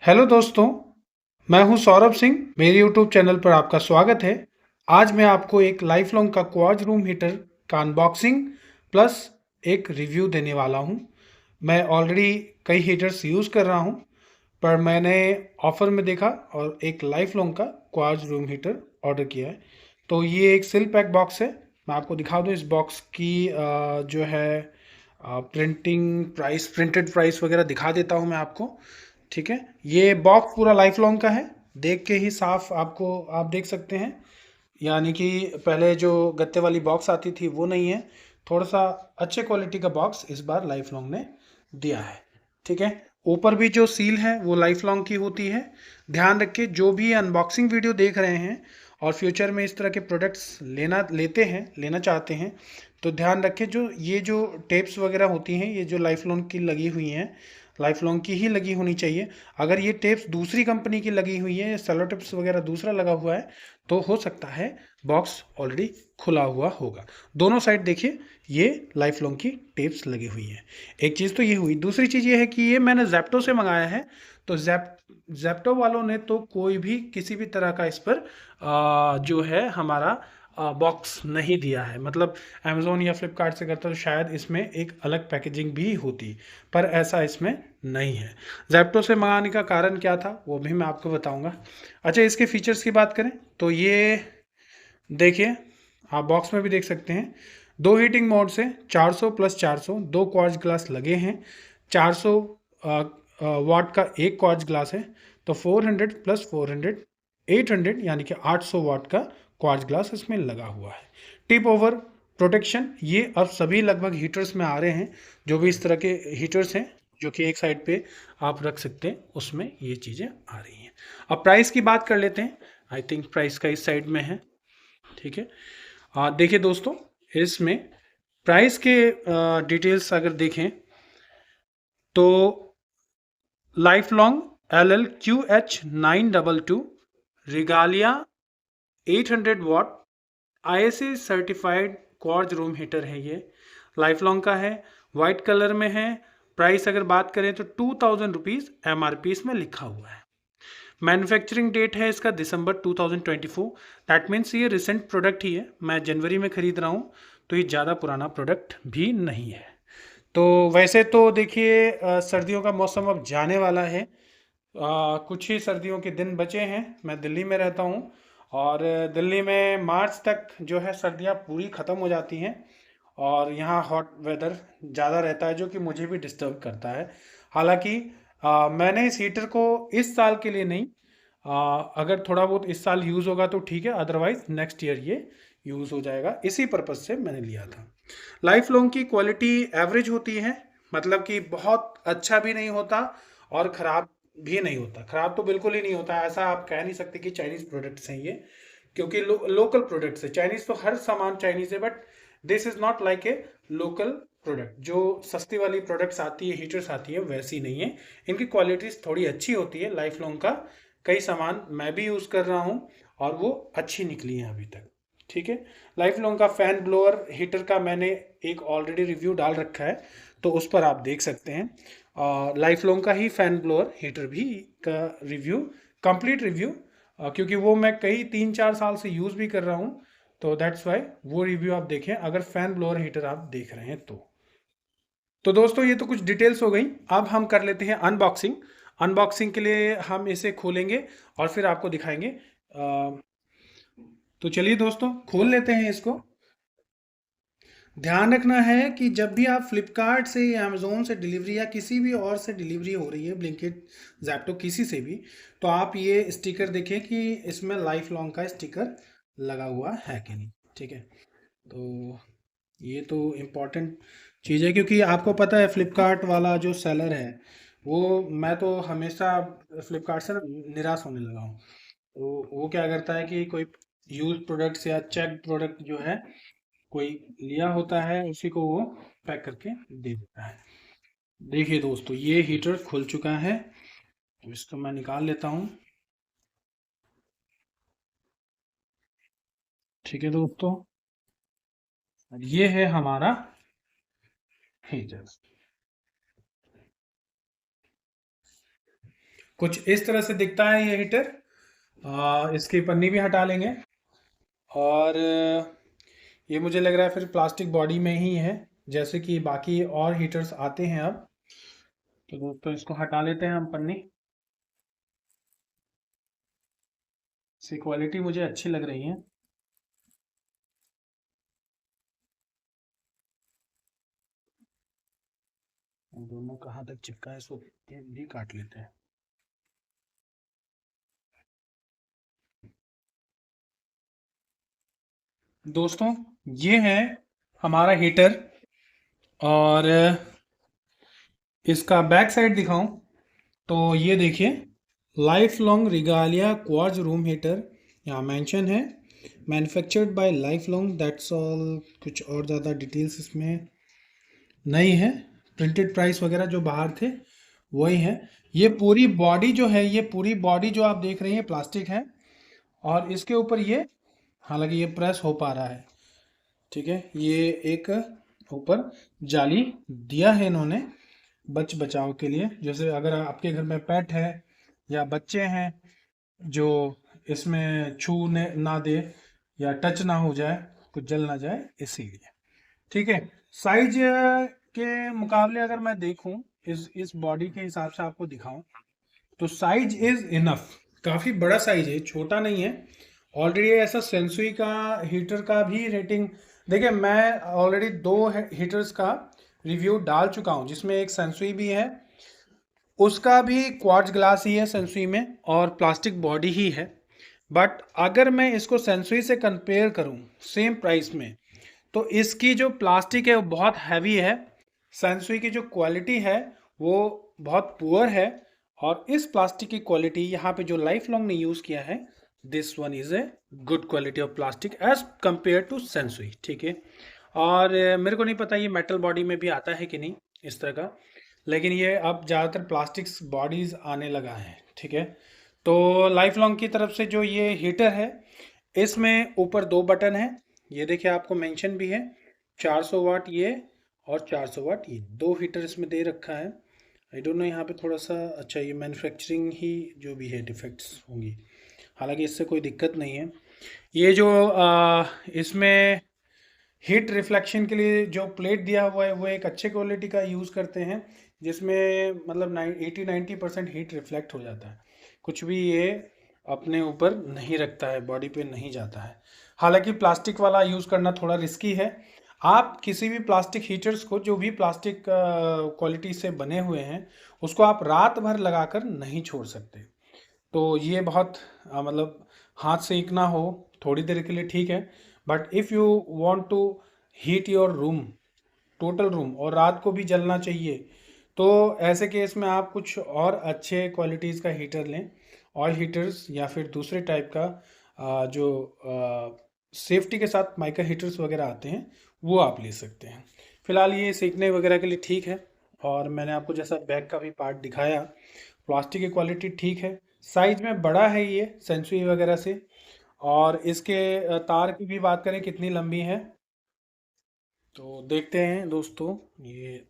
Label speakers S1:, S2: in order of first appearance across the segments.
S1: Hello दोस्तों, मैं हूं सौरभ सिंह। मेरे यूट्यूब चैनल पर आपका स्वागत है। आज मैं आपको एक लाइफ लॉन्ग का क्वार्ट्ज रूम हीटर का अनबॉक्सिंग प्लस एक रिव्यू देने वाला हूं। मैं ऑलरेडी कई हीटर्स यूज़ कर रहा हूं, पर मैंने ऑफ़र में देखा और एक लाइफ लॉन्ग का क्वार्ट्ज रूम हीटर ऑर्डर किया है। तो ये एक सील पैक बॉक्स है। मैं आपको दिखा दूं इस बॉक्स की जो है प्रिंटेड प्राइस वगैरह दिखा देता हूं मैं आपको। ठीक है, ये बॉक्स पूरा लाइफ लॉन्ग का है। देख के ही साफ आपको आप देख सकते हैं, यानी कि पहले जो गत्ते वाली बॉक्स आती थी वो नहीं है। थोड़ा सा अच्छे क्वालिटी का बॉक्स इस बार लाइफ लॉन्ग ने दिया है। ठीक है, ऊपर भी जो सील है वो लाइफ लॉन्ग की होती है। ध्यान रखिए, जो भी अनबॉक्सिंग वीडियो देख रहे हैं और फ्यूचर में इस तरह के प्रोडक्ट्स लेना चाहते हैं, तो ध्यान रखें जो टेप्स वगैरह होती हैं, ये जो लाइफ लॉन्ग की लगी हुई हैं, लाइफ लॉन्ग की ही लगी होनी चाहिए। अगर ये टेप्स दूसरी कंपनी की लगी हुई है, सेलो टिप्स वगैरह दूसरा लगा हुआ है, तो हो सकता है बॉक्स ऑलरेडी खुला हुआ होगा। दोनों साइड देखिए, ये लाइफ लॉन्ग की टेप्स लगी हुई हैं। एक चीज़ तो ये हुई। दूसरी चीज़ ये है कि ये मैंने जेप्टो से मंगाया है। तो जेप्टो वालों ने तो कोई भी किसी भी तरह का इस पर जो है हमारा बॉक्स नहीं दिया है। मतलब अमेज़ोन या फ्लिपकार्ट से करता तो शायद इसमें एक अलग पैकेजिंग भी होती, पर ऐसा इसमें नहीं है। जेप्टो से मंगाने का कारण क्या था वो भी मैं आपको बताऊंगा। अच्छा, इसके फीचर्स की बात करें तो ये देखिए, आप बॉक्स में भी देख सकते हैं। दो हीटिंग मोड से 400 प्लस 400 दो क्वार्ट्ज ग्लास लगे हैं। 400 वाट का एक क्वार्ट्ज ग्लास है, तो 400 प्लस 400 800 यानी कि 800 वाट का क्वार्ट्ज ग्लास इसमें लगा हुआ है। टिप ओवर प्रोटेक्शन ये अब सभी लगभग हीटर्स में आ रहे हैं। जो भी इस तरह के हीटर्स हैं जो कि एक साइड पे आप रख सकते हैं, उसमें ये चीज़ें आ रही हैं। अब प्राइस की बात कर लेते हैं। आई थिंक प्राइस का इस साइड में है। ठीक है, देखिए दोस्तों, इसमें प्राइस के डिटेल्स अगर देखें तो life long LLQH922 regalia 800 what ISA certified quartz room heater है। ये लाइफ लॉन्ग का है, वाइट कलर में है। प्राइस अगर बात करें तो 2000 रुपीज़ MRP इसमें लिखा हुआ है। मैन्युफैक्चरिंग डेट है इसका दिसंबर 2024। दैट मीन्स ये रिसेंट प्रोडक्ट ही है। मैं जनवरी में ख़रीद रहा हूँ, तो ये ज़्यादा पुराना प्रोडक्ट भी नहीं है। तो वैसे तो देखिए, सर्दियों का मौसम अब जाने वाला है। कुछ ही सर्दियों के दिन बचे हैं। मैं दिल्ली में रहता हूँ और दिल्ली में मार्च तक जो है सर्दियाँ पूरी ख़त्म हो जाती हैं और यहाँ हॉट वेदर ज़्यादा रहता है, जो कि मुझे भी डिस्टर्ब करता है। हालांकि मैंने इस हीटर को इस साल के लिए नहीं, अगर थोड़ा बहुत इस साल यूज़ होगा तो ठीक है, अदरवाइज नेक्स्ट ईयर ये यूज़ हो जाएगा। इसी पर्पज़ से मैंने लिया था। लाइफ लॉन्ग की क्वालिटी एवरेज होती है, मतलब कि बहुत अच्छा भी नहीं होता और ख़राब भी नहीं होता। ख़राब तो बिल्कुल ही नहीं होता, ऐसा आप कह नहीं सकते कि चाइनीज़ प्रोडक्ट्स हैं ये, क्योंकि लोकल प्रोडक्ट्स है। चाइनीज़ तो हर सामान चाइनीज़ है, but this is not like a local product. जो सस्ती वाली प्रोडक्ट्स आती है, हीटर्स आती है, वैसी नहीं है। इनकी क्वालिटीज़ थोड़ी अच्छी होती है लाइफ लॉन्ग का। कई सामान मैं भी यूज़ कर रहा हूँ और वो अच्छी निकली हैं अभी तक। ठीक है, लाइफ लॉन्ग का फैन ब्लोअर हीटर का मैंने एक ऑलरेडी रिव्यू डाल रखा है, तो उस पर आप देख सकते हैं। लाइफ लॉन्ग का ही फैन ब्लोअर हीटर भी का रिव्यू, कंप्लीट रिव्यू, क्योंकि वो मैं कई 3-4 साल से यूज़ भी कर रहा हूँ, तो दैट्स वाई वो रिव्यू आप देखें अगर फैन ब्लोअर हीटर आप देख रहे हैं तो दोस्तों, ये तो कुछ डिटेल्स हो गई। अब हम कर लेते हैं अनबॉक्सिंग। अनबॉक्सिंग के लिए हम इसे खोलेंगे और फिर आपको दिखाएंगे। तो चलिए दोस्तों, खोल लेते हैं इसको। ध्यान रखना है कि जब भी आप फ्लिपकार्ट से या अमेज़ोन से डिलीवरी या किसी भी और से डिलीवरी हो रही है, ब्लिंकिट, जैप्टो, किसी से भी, तो आप ये स्टिकर देखें कि इसमें लाइफ लॉन्ग का स्टिकर लगा हुआ है कि नहीं। ठीक है, तो ये तो इम्पॉर्टेंट चीज़ है, क्योंकि आपको पता है फ्लिपकार्ट वाला जो सेलर है, वो, मैं तो हमेशा फ्लिपकार्ट से ना निराश होने लगा हूँ। तो वो क्या करता है कि कोई यूज प्रोडक्ट्स या चेक प्रोडक्ट जो है कोई लिया होता है, उसी को वो पैक करके दे देता है। देखिए दोस्तों, ये हीटर खुल चुका है, तो इसको मैं निकाल लेता हूँ। ठीक है दोस्तों, ये है हमारा हीटर। कुछ इस तरह से दिखता है ये हीटर। इसकी पन्नी भी हटा लेंगे। और ये मुझे लग रहा है फिर प्लास्टिक बॉडी में ही है, जैसे कि बाकी और हीटर्स आते हैं अब। तो दोस्तों इसको हटा लेते हैं हम पन्नी। इसकी क्वालिटी मुझे अच्छी लग रही है। दोनों कहाँ तक चिपका है, इसको ये भी काट लेते हैं। दोस्तों ये है हमारा हीटर। और इसका बैक साइड दिखाऊं तो ये देखिए, life long regalia quartz room heater यहाँ मेंशन है। Manufactured by life long, that's all. कुछ और ज़्यादा डिटेल्स इसमें नहीं है। प्रिंटेड प्राइस वगैरह जो बाहर थे वही है। ये पूरी बॉडी जो है, ये पूरी बॉडी जो आप देख रही हैं प्लास्टिक है। और इसके ऊपर ये, हालांकि ये प्रेस हो पा रहा है, ठीक है, ये एक ऊपर जाली दिया है इन्होंने बच बचाव के लिए। जैसे अगर आपके घर में पेट है या बच्चे हैं जो इसमें छूने ना दे या टच ना हो जाए, कुछ जल ना जाए, इसीलिए। ठीक है। साइज के मुकाबले अगर मैं देखूं, इस बॉडी के हिसाब से आपको दिखाऊं, तो साइज इज इनफ। काफ़ी बड़ा साइज है, छोटा नहीं है। ऑलरेडी ऐसा सेंसुई का हीटर का भी रेटिंग, देखिए मैं ऑलरेडी दो हीटर्स का रिव्यू डाल चुका हूं, जिसमें एक सेंसुई भी है, उसका भी क्वार्ट्ज ग्लास ही है सेंसुई में और प्लास्टिक बॉडी ही है। बट अगर मैं इसको सेंसुई से कंपेयर करूं सेम प्राइस में, तो इसकी जो प्लास्टिक है वो बहुत हैवी है। सेंसुई की जो क्वालिटी है वो बहुत पुअर है। और इस प्लास्टिक की क्वालिटी यहाँ पे जो लाइफ लॉन्ग ने यूज़ किया है, this one is a good quality of plastic as compare to Sansui. ठीक है। और मेरे को नहीं पता ये मेटल बॉडी में भी आता है कि नहीं इस तरह का, लेकिन ये अब ज़्यादातर प्लास्टिक्स बॉडीज़ आने लगा है। ठीक है। तो लाइफ लॉन्ग की तरफ से जो ये हीटर है, इसमें ऊपर दो बटन है, ये देखिए आपको मेंशन भी है, 400 वाट ये और 400 वाट ये, दो हीटर इसमें दे रखा है। आई डोंट नो यहाँ पे थोड़ा सा, अच्छा ये मैन्युफैक्चरिंग ही जो भी है डिफेक्ट्स होंगी, हालांकि इससे कोई दिक्कत नहीं है। ये जो इसमें हीट रिफ्लेक्शन के लिए जो प्लेट दिया हुआ है वो एक अच्छे क्वालिटी का यूज़ करते हैं, जिसमें मतलब 80-90% हीट रिफ्लेक्ट हो जाता है। कुछ भी ये अपने ऊपर नहीं रखता है, बॉडी पे नहीं जाता है। हालांकि प्लास्टिक वाला यूज़ करना थोड़ा रिस्की है। आप किसी भी प्लास्टिक हीटर्स को, जो भी प्लास्टिक क्वालिटी से बने हुए हैं, उसको आप रात भर लगाकर नहीं छोड़ सकते। तो ये बहुत मतलब हाथ सेकना हो थोड़ी देर के लिए ठीक है, but if you want to heat your room, total room, और रात को भी जलना चाहिए, तो ऐसे केस में आप कुछ और अच्छे क्वालिटीज़ का हीटर लें। ऑयल हीटर्स या फिर दूसरे टाइप का जो सेफ्टी के साथ माइका हीटर्स वगैरह आते हैं, वो आप ले सकते हैं। फ़िलहाल ये सेकने वगैरह के लिए ठीक है। और मैंने आपको जैसा बैक का भी पार्ट दिखाया, प्लास्टिक की क्वालिटी ठीक है, साइज में बड़ा है ये सेंचुरी वगैरह से। और इसके तार की भी बात करें कितनी लंबी है, तो देखते हैं दोस्तों। ये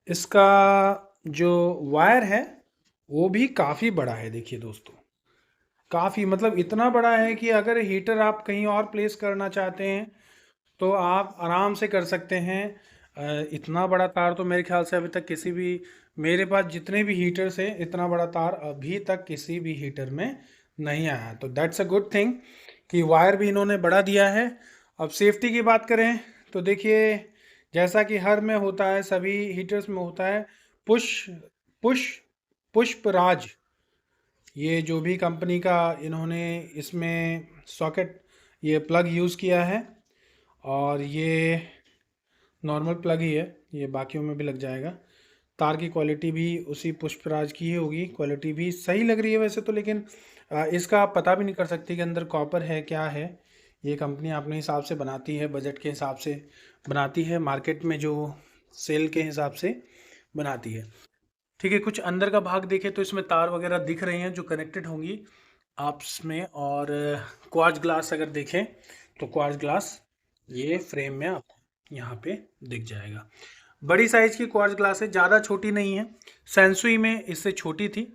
S1: इसका जो वायर है वो भी काफ़ी बड़ा है, देखिए दोस्तों, काफ़ी मतलब इतना बड़ा है कि अगर हीटर आप कहीं और प्लेस करना चाहते हैं तो आप आराम से कर सकते हैं। इतना बड़ा तार तो मेरे ख्याल से अभी तक किसी भी, मेरे पास जितने भी हीटर्स हैं, इतना बड़ा तार अभी तक किसी भी हीटर में नहीं आया। तो दैट्स अ गुड थिंग कि वायर भी इन्होंने बड़ा दिया है। अब सेफ्टी की बात करें तो देखिए, जैसा कि हर में होता है, सभी हीटर्स में होता है, पुश पुश पुष्पराज, ये जो भी कंपनी का इन्होंने इसमें सॉकेट, ये प्लग यूज़ किया है। और ये नॉर्मल प्लग ही है, ये बाकियों में भी लग जाएगा। तार की क्वालिटी भी उसी पुष्पराज की ही होगी, क्वालिटी भी सही लग रही है वैसे तो, लेकिन इसका आप पता भी नहीं कर सकते कि अंदर कॉपर है क्या है। ये कंपनी अपने हिसाब से बनाती है, बजट के हिसाब से बनाती है, मार्केट में जो सेल के हिसाब से बनाती है। ठीक है। कुछ अंदर का भाग देखें तो इसमें तार वगैरह दिख रही हैं जो कनेक्टेड होंगी आपस में। और क्वार्ट्ज ग्लास अगर देखें तो क्वार्ट्ज ग्लास ये फ्रेम में आपको यहाँ पे दिख जाएगा। बड़ी साइज की क्वार्ट्ज ग्लास है, ज़्यादा छोटी नहीं है। सेंसुई में इससे छोटी थी।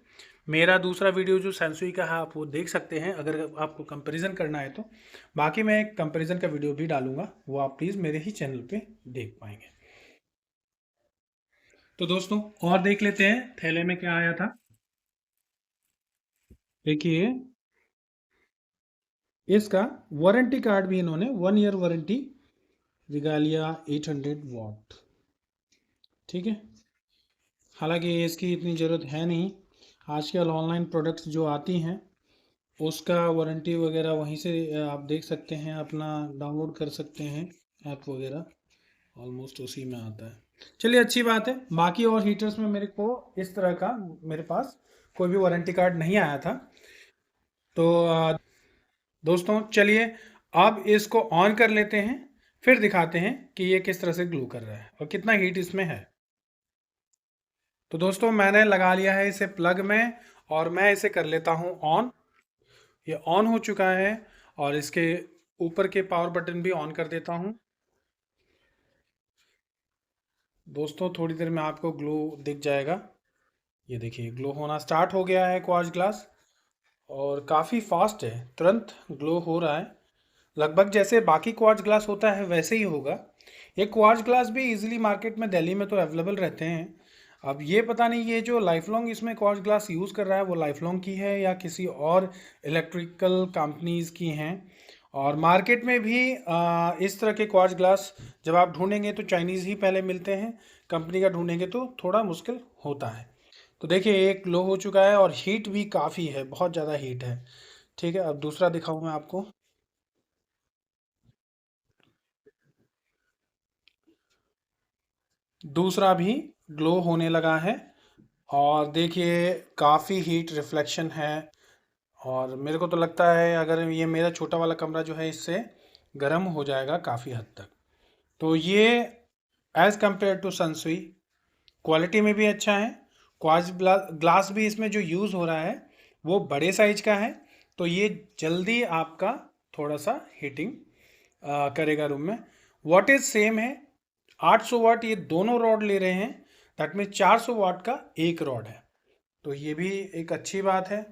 S1: मेरा दूसरा वीडियो जो सेंसुई का है आप वो देख सकते हैं अगर आपको कंपैरिजन करना है तो। बाकी मैं एक कंपैरिजन का वीडियो भी डालूंगा, वो आप प्लीज़ मेरे ही चैनल पे देख पाएंगे। तो दोस्तों और देख लेते हैं थैले में क्या आया था। देखिए, इसका वारंटी कार्ड भी इन्होंने 1 ईयर वारंटी, रिगालिया 800 वाट। ठीक है, हालांकि इसकी इतनी ज़रूरत है नहीं। आजकल ऑनलाइन प्रोडक्ट्स जो आती हैं उसका वारंटी वगैरह वहीं से आप देख सकते हैं, अपना डाउनलोड कर सकते हैं ऐप वगैरह, ऑलमोस्ट उसी में आता है। चलिए अच्छी बात है। बाकी और हीटर्स में मेरे को इस तरह का, मेरे पास कोई भी वारंटी कार्ड नहीं आया था। तो दोस्तों चलिए अब इसको ऑन कर लेते हैं, फिर दिखाते हैं कि ये किस तरह से ग्लो कर रहा है और कितना हीट इसमें है। तो दोस्तों मैंने लगा लिया है इसे प्लग में और मैं इसे कर लेता हूँ ऑन। ये ऑन हो चुका है और इसके ऊपर के पावर बटन भी ऑन कर देता हूँ। दोस्तों थोड़ी देर में आपको ग्लो दिख जाएगा। ये देखिए ग्लो होना स्टार्ट हो गया है क्वार्ट्ज ग्लास, और काफ़ी फास्ट है, तुरंत ग्लो हो रहा है। लगभग जैसे बाकी क्वार्ट्ज ग्लास होता है वैसे ही होगा। ये क्वार्ट्ज ग्लास भी इजीली मार्केट में दिल्ली में तो अवेलेबल रहते हैं। अब ये पता नहीं ये जो लाइफ लॉन्ग इसमें क्वार्ट्ज ग्लास यूज़ कर रहा है वो लाइफ लॉन्ग की है या किसी और इलेक्ट्रिकल कंपनीज की हैं। और मार्केट में भी इस तरह के क्वार्ट्ज ग्लास जब आप ढूंढेंगे तो चाइनीज़ ही पहले मिलते हैं, कंपनी का ढूंढेंगे तो थोड़ा मुश्किल होता है। तो देखिए एक लो हो चुका है और हीट भी काफ़ी है, बहुत ज़्यादा हीट है। ठीक है, अब दूसरा दिखाऊं मैं आपको। दूसरा भी ग्लो होने लगा है और देखिए काफ़ी हीट रिफ्लेक्शन है। और मेरे को तो लगता है अगर ये मेरा छोटा वाला कमरा जो है इससे गर्म हो जाएगा काफ़ी हद तक। तो ये एज़ कंपेयर टू सनसुई क्वालिटी में भी अच्छा है। क्वार्ट्ज ग्लास भी इसमें जो यूज़ हो रहा है वो बड़े साइज का है, तो ये जल्दी आपका थोड़ा सा हीटिंग करेगा रूम में। वाटेज सेम है, 800 वाट ये दोनों रॉड ले रहे हैं। दैट मीन 400 वाट का एक रॉड है। तो ये भी एक अच्छी बात है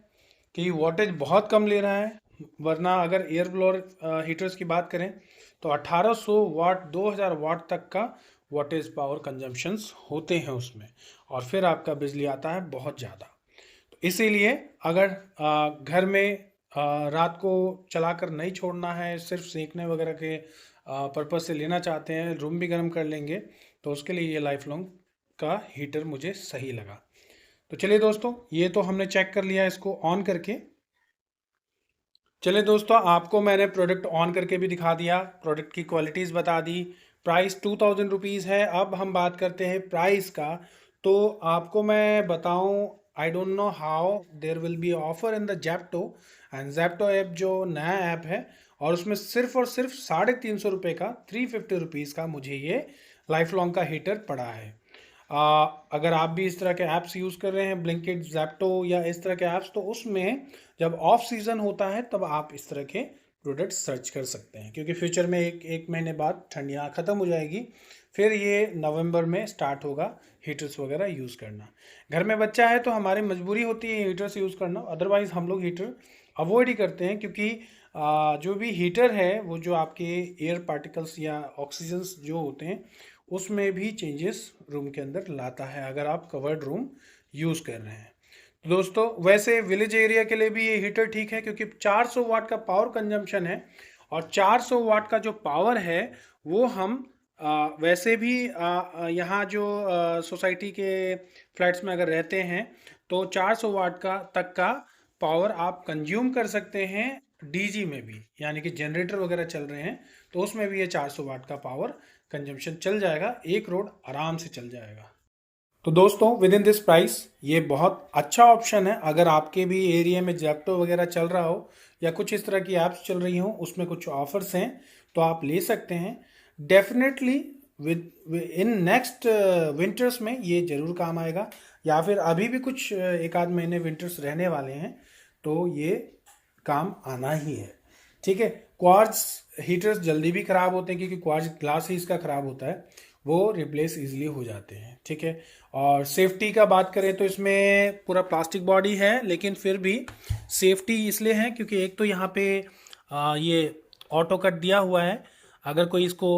S1: कि वाटेज बहुत कम ले रहा है। वरना अगर एयर ब्लोअर हीटर्स की बात करें तो 1800 वाट 2000 वाट तक का वाटेज पावर कंजम्पशंस होते हैं उसमें, और फिर आपका बिजली आता है बहुत ज़्यादा। तो इसीलिए अगर घर में रात को चलाकर नहीं छोड़ना है, सिर्फ सेकने वगैरह के पर्पज़ से लेना चाहते हैं, रूम भी गर्म कर लेंगे, तो उसके लिए ये लाइफ लॉन्ग का हीटर मुझे सही लगा। तो चलिए दोस्तों ये तो हमने चेक कर लिया इसको ऑन करके। चलिए दोस्तों आपको मैंने प्रोडक्ट ऑन करके भी दिखा दिया, प्रोडक्ट की क्वालिटीज़ बता दी। प्राइस 2000 रुपीज़ है। अब हम बात करते हैं प्राइस का। तो आपको मैं बताऊं, I don't know how there will be offer in the Zepto. And Zepto app जो नया ऐप है और उसमें सिर्फ और सिर्फ 350 रुपये का, 350 रुपीज़ का मुझे ये लाइफ लॉन्ग का हीटर पड़ा है। अगर आप भी इस तरह के ऐप्स यूज़ कर रहे हैं, ब्लिंकिट, ज़ेप्टो या इस तरह के ऐप्स, तो उसमें जब ऑफ सीज़न होता है तब आप इस तरह के प्रोडक्ट सर्च कर सकते हैं, क्योंकि फ्यूचर में एक महीने बाद ठंडियाँ ख़त्म हो जाएगी, फिर ये नवंबर में स्टार्ट होगा हीटर्स वगैरह यूज़ करना। घर में बच्चा है तो हमारी मजबूरी होती है हीटर्स यूज़ करना, अदरवाइज़ हम लोग हीटर अवॉइड ही करते हैं, क्योंकि जो भी हीटर है वो जो आपके एयर पार्टिकल्स या ऑक्सीजन्स जो होते हैं उसमें भी चेंजेस रूम के अंदर लाता है अगर आप कवर्ड रूम यूज़ कर रहे हैं। तो दोस्तों वैसे विलेज एरिया के लिए भी ये हीटर ठीक है, क्योंकि 400 वाट का पावर कंजम्पशन है, और 400 वाट का जो पावर है वो हम वैसे भी यहाँ जो सोसाइटी के फ्लैट्स में अगर रहते हैं तो 400 वाट का तक का पावर आप कंज्यूम कर सकते हैं डीजी में भी, यानी कि जनरेटर वगैरह चल रहे हैं तो उसमें भी ये 400 वाट का पावर कंजम्पशन चल जाएगा, एक रोड आराम से चल जाएगा। तो दोस्तों विद इन दिस प्राइस ये बहुत अच्छा ऑप्शन है। अगर आपके भी एरिया में जेप्टो वगैरह चल रहा हो या कुछ इस तरह की ऐप्स चल रही हो, उसमें कुछ ऑफर्स हैं तो आप ले सकते हैं definitely. With in next winters में ये ज़रूर काम आएगा, या फिर अभी भी कुछ एक आध महीने विंटर्स रहने वाले हैं तो ये काम आना ही है। ठीक है, क्वार्ट्ज हीटर्स जल्दी भी ख़राब होते हैं क्योंकि क्वार्ट्ज ग्लास ही इसका ख़राब होता है, वो रिप्लेस इजीली हो जाते हैं, ठीक है। और सेफ्टी का बात करें तो इसमें पूरा प्लास्टिक बॉडी है, लेकिन फिर भी सेफ्टी इसलिए है क्योंकि एक तो यहाँ पे ये ऑटो कट दिया हुआ है। अगर कोई इसको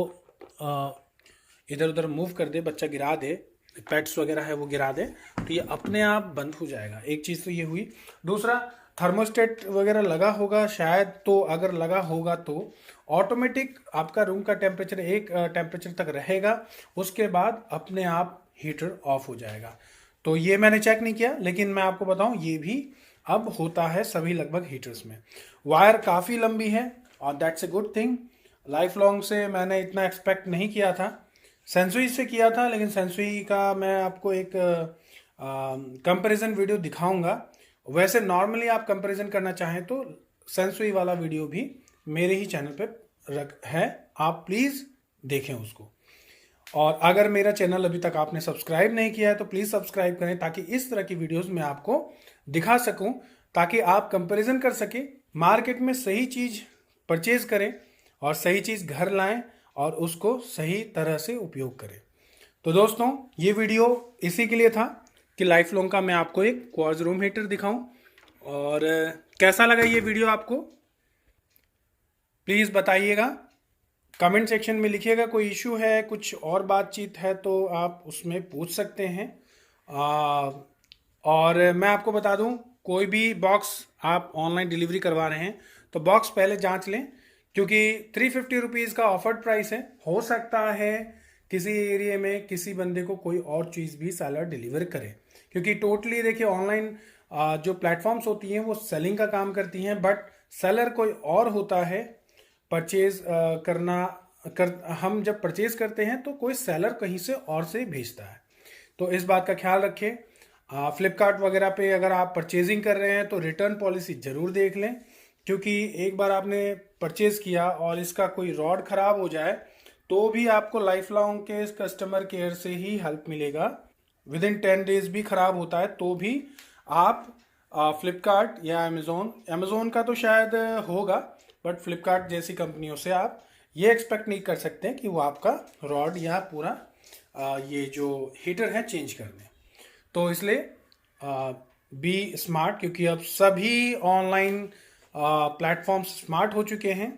S1: इधर उधर मूव कर दे, बच्चा गिरा दे, पेट्स वगैरह है वो गिरा दे, तो ये अपने आप बंद हो जाएगा। एक चीज़ तो ये हुई। दूसरा, थर्मोस्टेट वगैरह लगा होगा शायद, तो अगर लगा होगा तो ऑटोमेटिक आपका रूम का टेम्परेचर एक टेम्परेचर तक रहेगा, उसके बाद अपने आप हीटर ऑफ हो जाएगा। तो ये मैंने चेक नहीं किया, लेकिन मैं आपको बताऊं ये भी अब होता है सभी लगभग हीटर्स में। वायर काफ़ी लंबी है और that's a good thing. Life long से मैंने इतना एक्सपेक्ट नहीं किया था, सेंसुई से किया था, लेकिन सेंसुई का मैं आपको एक कंपैरिजन वीडियो दिखाऊंगा। वैसे नॉर्मली आप कंपैरिजन करना चाहें तो सेंसुई वाला वीडियो भी मेरे ही चैनल पे है, आप प्लीज़ देखें उसको। और अगर मेरा चैनल अभी तक आपने सब्सक्राइब नहीं किया है तो प्लीज़ सब्सक्राइब करें, ताकि इस तरह की वीडियोस मैं आपको दिखा सकूं, ताकि आप कंपैरिजन कर सकें, मार्केट में सही चीज़ परचेज करें और सही चीज़ घर लाएं और उसको सही तरह से उपयोग करें। तो दोस्तों, ये वीडियो इसी के लिए था कि लाइफ लॉन्ग का मैं आपको एक क्वार्ट्ज रूम हीटर दिखाऊं। और कैसा लगा ये वीडियो आपको, प्लीज़ बताइएगा, कमेंट सेक्शन में लिखिएगा। कोई इशू है, कुछ और बातचीत है तो आप उसमें पूछ सकते हैं। और मैं आपको बता दूं, कोई भी बॉक्स आप ऑनलाइन डिलीवरी करवा रहे हैं तो बॉक्स पहले जांच लें, क्योंकि 350 रुपीज़ का ऑफर्ड प्राइस है। हो सकता है किसी एरिया में किसी बंदे को कोई और चीज़ भी सेलर डिलीवर करे, क्योंकि टोटली देखिए ऑनलाइन जो प्लेटफॉर्म्स होती हैं वो सेलिंग का काम करती हैं, बट सेलर कोई और होता है। परचेज हम जब परचेज करते हैं तो कोई सेलर कहीं से और से भेजता है, तो इस बात का ख्याल रखें। फ्लिपकार्ट वगैरह पे अगर आप परचेजिंग कर रहे हैं तो रिटर्न पॉलिसी ज़रूर देख लें, क्योंकि एक बार आपने परचेज किया और इसका कोई रॉड ख़राब हो जाए तो भी आपको लाइफ लॉन्ग के कस्टमर केयर से ही हेल्प मिलेगा। विद इन 10 डेज भी ख़राब होता है तो भी आप फ्लिपकार्ट या अमेज़ोन का तो शायद होगा, बट फ्लिपकार्ट जैसी कंपनियों से आप ये एक्सपेक्ट नहीं कर सकते कि वो आपका रॉड या पूरा ये जो हीटर है चेंज कर दें। तो इसलिए बी स्मार्ट, क्योंकि अब सभी ऑनलाइन प्लेटफॉर्म्स स्मार्ट हो चुके हैं।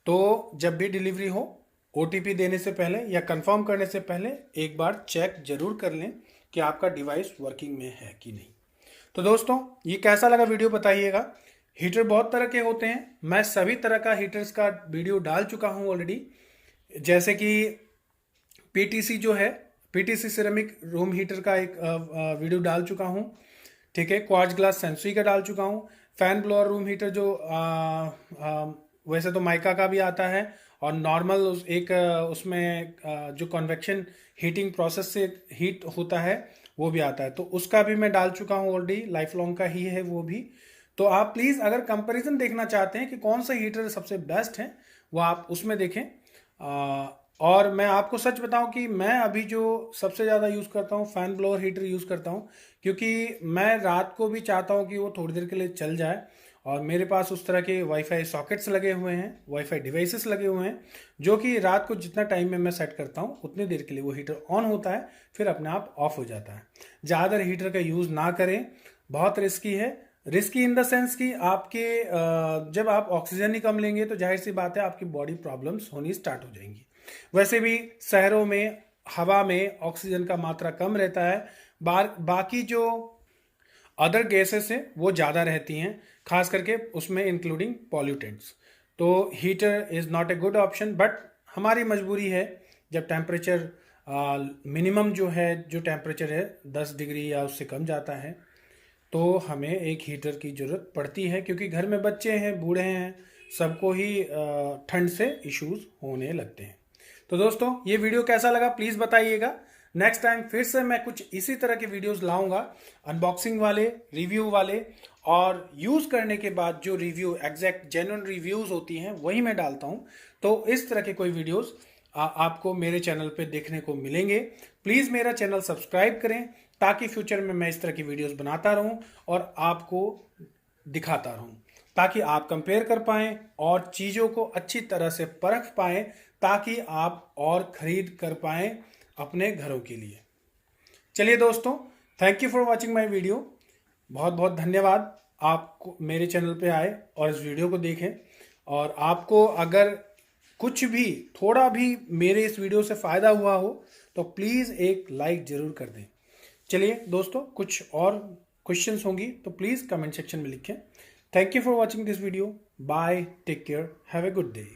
S1: तो जब भी डिलीवरी हो, OTP देने से पहले या कंफर्म करने से पहले एक बार चेक जरूर कर लें कि आपका डिवाइस वर्किंग में है कि नहीं। तो दोस्तों, ये कैसा लगा वीडियो बताइएगा। हीटर बहुत तरह के होते हैं, मैं सभी तरह का हीटर्स का वीडियो डाल चुका हूं ऑलरेडी, जैसे कि PTC जो है, PTC सिरेमिक रूम हीटर का एक वीडियो डाल चुका हूं, ठीक है। क्वार्ट्ज ग्लास सेंसुई का डाल चुका हूं। फैन ब्लोअर रूम हीटर जो वैसे तो माइका का भी आता है, और नॉर्मल उसमें जो कन्वेक्शन हीटिंग प्रोसेस से हीट होता है वो भी आता है, तो उसका भी मैं डाल चुका हूँ ऑलरेडी। लाइफ लॉन्ग का ही है वो भी। तो आप प्लीज़ अगर कंपैरिजन देखना चाहते हैं कि कौन सा हीटर सबसे बेस्ट है, वो आप उसमें देखें। और मैं आपको सच बताऊं कि मैं अभी जो सबसे ज़्यादा यूज़ करता हूँ फैन ब्लोअर हीटर यूज़ करता हूँ, क्योंकि मैं रात को भी चाहता हूँ कि वो थोड़ी देर के लिए चल जाए, और मेरे पास उस तरह के वाईफाई सॉकेट्स लगे हुए हैं, वाईफाई डिवाइसेस लगे हुए हैं, जो कि रात को जितना टाइम में मैं सेट करता हूँ उतनी देर के लिए वो हीटर ऑन होता है, फिर अपने आप ऑफ हो जाता है। ज़्यादा हीटर का यूज़ ना करें, बहुत रिस्की है। रिस्की इन द सेंस कि आपके जब आप ऑक्सीजन ही कम लेंगे तो जाहिर सी बात है आपकी बॉडी प्रॉब्लम्स होनी स्टार्ट हो जाएंगी। वैसे भी शहरों में हवा में ऑक्सीजन का मात्रा कम रहता है, बाकी जो अदर गैसेस हैं वो ज़्यादा रहती हैं, खास करके उसमें इंक्लूडिंग पॉल्यूटेंट्स। तो heater is not a good option, but हमारी मजबूरी है। जब टेम्परेचर मिनिमम जो टेम्परेचर है 10 डिग्री या उससे कम जाता है, तो हमें एक हीटर की ज़रूरत पड़ती है, क्योंकि घर में बच्चे हैं, बूढ़े हैं, सबको ही ठंड से इश्यूज होने लगते हैं। तो दोस्तों, ये वीडियो कैसा लगा प्लीज़ बताइएगा। नेक्स्ट टाइम फिर से मैं कुछ इसी तरह के वीडियोस लाऊंगा, अनबॉक्सिंग वाले, रिव्यू वाले, और यूज़ करने के बाद जो रिव्यू एग्जैक्ट जेन्युइन रिव्यूज़ होती हैं वही मैं डालता हूं। तो इस तरह के कोई वीडियोस आपको मेरे चैनल पे देखने को मिलेंगे। प्लीज़ मेरा चैनल सब्सक्राइब करें, ताकि फ्यूचर में मैं इस तरह की वीडियोस बनाता रहूं और आपको दिखाता रहूं, ताकि आप कंपेयर कर पाएं और चीज़ों को अच्छी तरह से परख पाएं, ताकि आप और खरीद कर पाएँ अपने घरों के लिए। चलिए दोस्तों, thank you for watching my video. बहुत बहुत धन्यवाद आपको मेरे चैनल पे आए और इस वीडियो को देखें। और आपको अगर कुछ भी थोड़ा भी मेरे इस वीडियो से फ़ायदा हुआ हो तो प्लीज़ एक लाइक ज़रूर कर दें। चलिए दोस्तों, कुछ और क्वेश्चंस होंगी तो प्लीज़ कमेंट सेक्शन में लिखें। Thank you for watching this video. Bye, take care, have a good day.